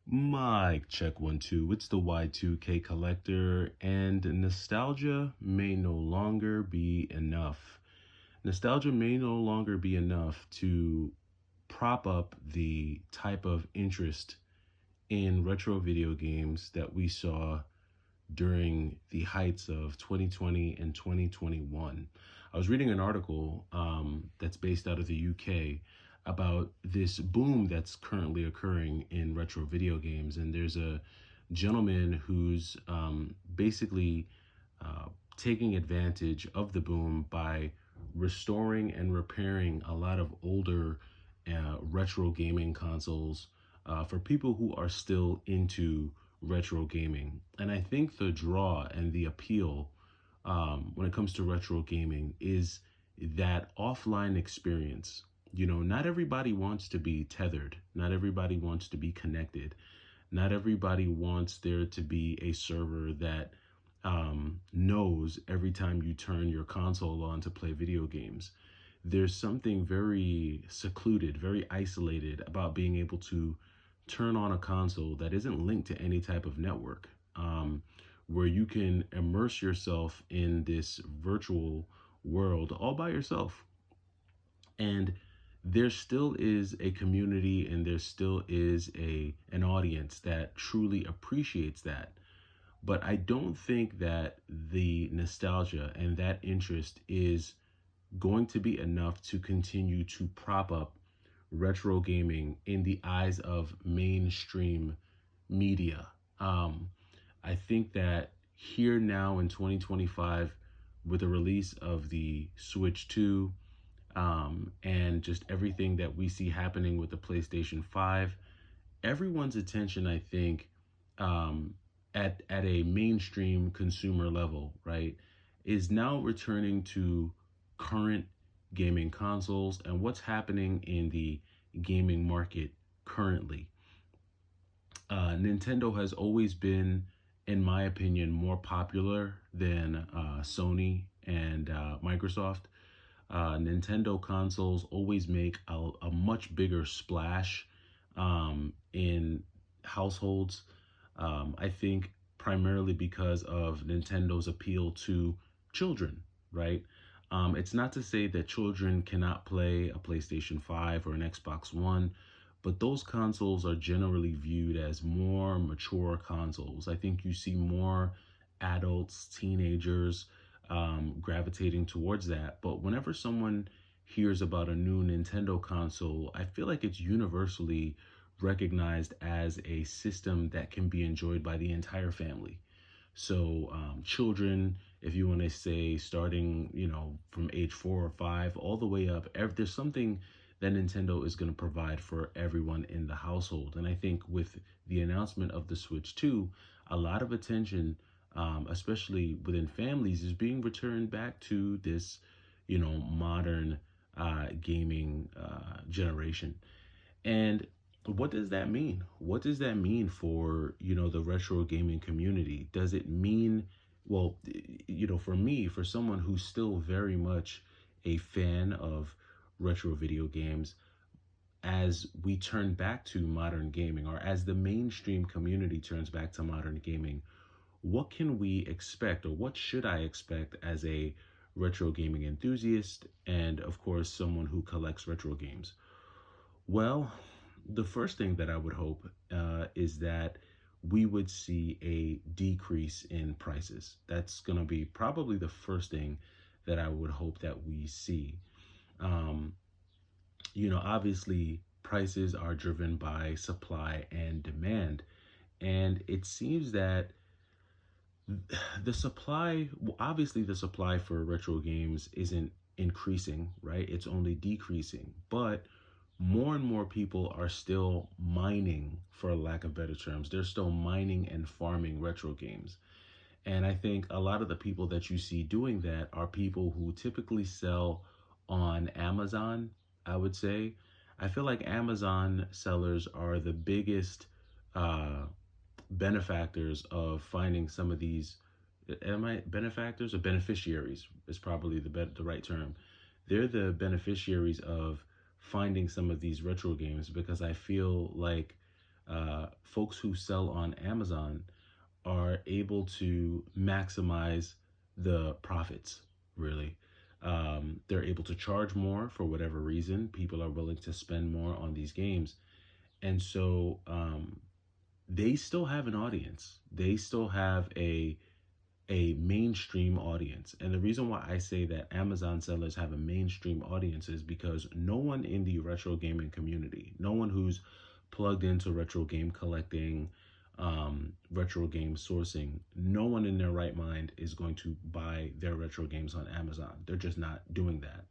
Mic check 1 2. It's the Y2K collector, and nostalgia may no longer be enough. Nostalgia may no longer be enough to prop up the type of interest in retro video games that we saw during the heights of 2020 and 2021. I was reading an article that's based out of the UK about this boom that's currently occurring in retro video games. And there's a gentleman who's basically taking advantage of the boom by restoring and repairing a lot of older retro gaming consoles for people who are still into retro gaming. And I think the draw and the appeal when it comes to retro gaming is that offline experience. Not everybody wants to be tethered, not everybody wants to be connected, not everybody wants there to be a server that knows every time you turn your console on to play video games. There's something very secluded, very isolated about being able to turn on a console that isn't linked to any type of network, where you can immerse yourself in this virtual world all by yourself. And there still is a community, and there still is an audience that truly appreciates that. But I don't think that the nostalgia and that interest is going to be enough to continue to prop up retro gaming in the eyes of mainstream media. I think that here now in 2025, with the release of the Switch 2, and just everything that we see happening with the PlayStation 5, everyone's attention, I think, at a mainstream consumer level, right, is now returning to current gaming consoles and what's happening in the gaming market currently. Nintendo has always been, in my opinion, more popular than Sony and Microsoft. Nintendo consoles always make a much bigger splash in households. I think primarily because of Nintendo's appeal to children, right? It's not to say that children cannot play a PlayStation 5 or an Xbox One, but those consoles are generally viewed as more mature consoles. I think you see more adults, teenagers gravitating towards that. But whenever someone hears about a new Nintendo console, I feel like it's universally recognized as a system that can be enjoyed by the entire family. So children, if you want to say starting, from age 4 or 5 all the way up, there's something that Nintendo is going to provide for everyone in the household. And I think with the announcement of the Switch 2, a lot of attention, especially within families, is being returned back to this, modern gaming generation. And what does that mean? What does that mean for, the retro gaming community? Does it mean, well, for me, for someone who's still very much a fan of retro video games, as we turn back to modern gaming, or as the mainstream community turns back to modern gaming, what can we expect, or what should I expect as a retro gaming enthusiast, and of course, someone who collects retro games? Well, the first thing that I would hope is that we would see a decrease in prices. That's going to be probably the first thing that I would hope that we see. Um, Obviously, prices are driven by supply and demand. And it seems that obviously, the supply for retro games isn't increasing, right? It's only decreasing. But more and more people are still mining, for lack of better terms. They're still mining and farming retro games. And I think a lot of the people that you see doing that are people who typically sell on Amazon, I would say. I feel like Amazon sellers are the biggest uh, benefactors of finding some of these. Am I benefactors or beneficiaries? Is probably the right term. They're the beneficiaries of finding some of these retro games, because I feel like folks who sell on Amazon are able to maximize the profits, really. They're able to charge more for whatever reason. People are willing to spend more on these games. And so they still have an audience. They still have a mainstream audience. And the reason why I say that Amazon sellers have a mainstream audience is because no one in the retro gaming community, no one who's plugged into retro game collecting, retro game sourcing, no one in their right mind is going to buy their retro games on Amazon. They're just not doing that.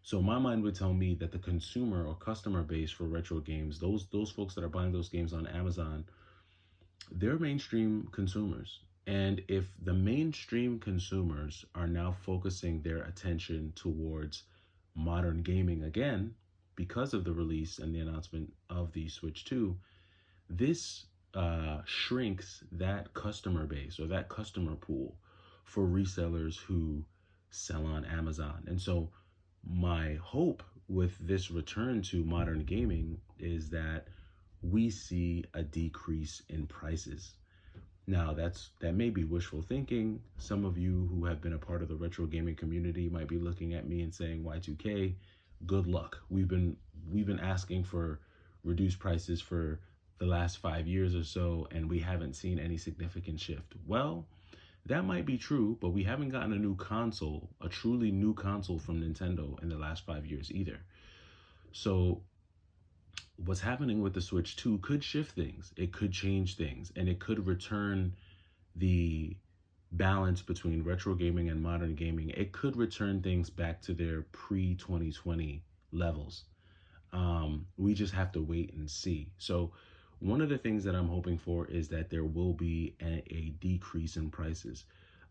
So my mind would tell me that the consumer or customer base for retro games, those folks that are buying those games on Amazon, they're mainstream consumers. And if the mainstream consumers are now focusing their attention towards modern gaming again, because of the release and the announcement of the Switch 2, this shrinks that customer base or that customer pool for resellers who sell on Amazon. And so, my hope with this return to modern gaming is that we see a decrease in prices. Now, that may be wishful thinking. Some of you who have been a part of the retro gaming community might be looking at me and saying, "Y2K, good luck. We've been asking for reduced prices for the last 5 years or so, and we haven't seen any significant shift." Well, that might be true, but we haven't gotten a new console, a truly new console from Nintendo in the last 5 years either. So what's happening with the Switch 2 could shift things. It could change things, and it could return the balance between retro gaming and modern gaming. It could return things back to their pre-2020 levels. We just have to wait and see. So one of the things that I'm hoping for is that there will be a decrease in prices.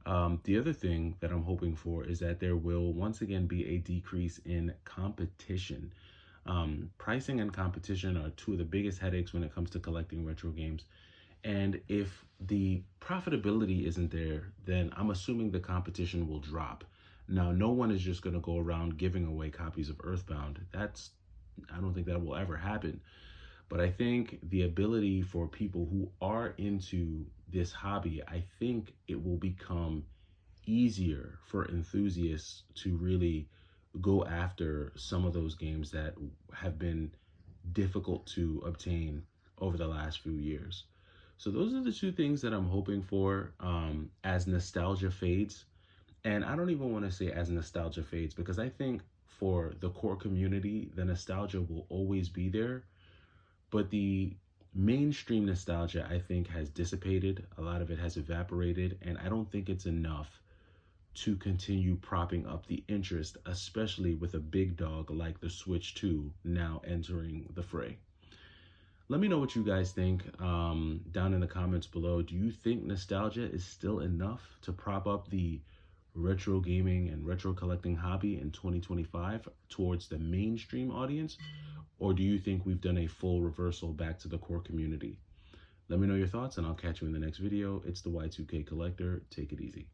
The other thing that I'm hoping for is that there will once again be a decrease in competition. Pricing and competition are two of the biggest headaches when it comes to collecting retro games. And if the profitability isn't there, then I'm assuming the competition will drop. Now, no one is just going to go around giving away copies of Earthbound. I don't think that will ever happen. But I think the ability for people who are into this hobby, I think it will become easier for enthusiasts to really go after some of those games that have been difficult to obtain over the last few years. So those are the two things that I'm hoping for as nostalgia fades. And I don't even want to say as nostalgia fades, because I think for the core community, the nostalgia will always be there. But the mainstream nostalgia, I think, has dissipated. A lot of it has evaporated. And I don't think it's enough to continue propping up the interest, especially with a big dog like the Switch 2 now entering the fray. Let me know what you guys think down in the comments below. Do you think nostalgia is still enough to prop up the retro gaming and retro collecting hobby in 2025 towards the mainstream audience? Or do you think we've done a full reversal back to the core community? Let me know your thoughts, and I'll catch you in the next video. It's the Y2K Collector. Take it easy.